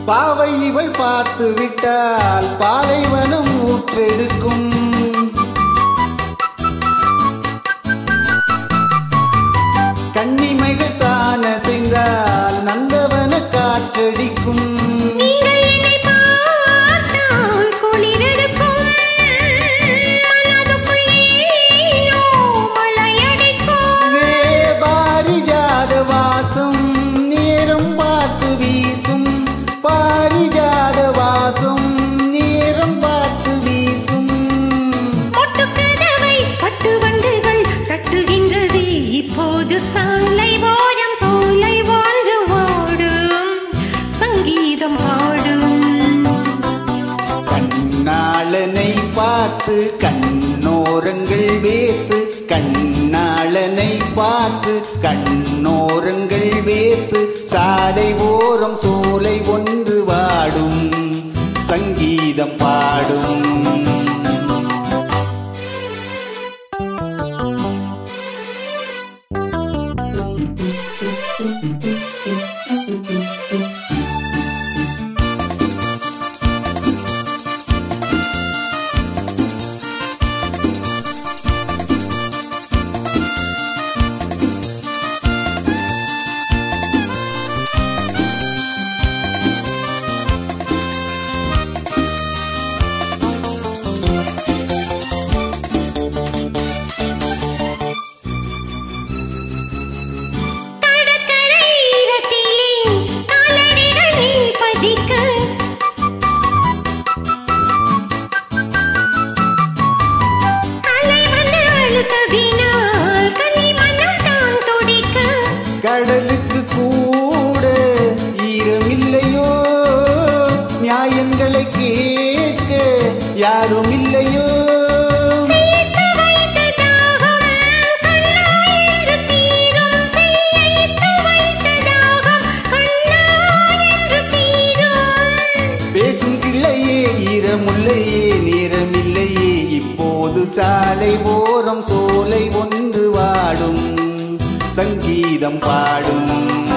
பாவை இவள் பார்த்து விட்டால் பாலைவனம் ஊற்றெடுக்கும். கண்ணிமைகள் தான் அசைந்தால் நந்தவன காற்றடிக்கும். பாரிஜாத வாசம் நேரம் பார்த்து வீசும். பாரிஜாத வாசம் நேரம் பார்த்து வீசும். பொட்டுக்கதவை பட்டு வண்டுகள் தட்டுகின்றது இப்போது. சாலை ஓரம் சோலை வாழ்ந்து ஓடும் சங்கீதம் பாடும். கண்ணாளனை பார்த்து கண்ணோரங்கள் வேத்து. கண்ணாளனை பார்த்து கண்ணோரங்கள் வேத்து. சாலை ஓரம் சோலை ஒன்று வாடும் சங்கீதம் பாடும். கடலுக்கு கூட ஈரமில்லையோ, நியாயங்களை கேட்க யாரும் இல்லையோ. பேசும் கிள்ளையே ஈரமுல்லையே நேரமில்லையே இப்போது. சாலை ஓரம் சோலை ஒன்று வாடும் சங்கீதம் பாடும்.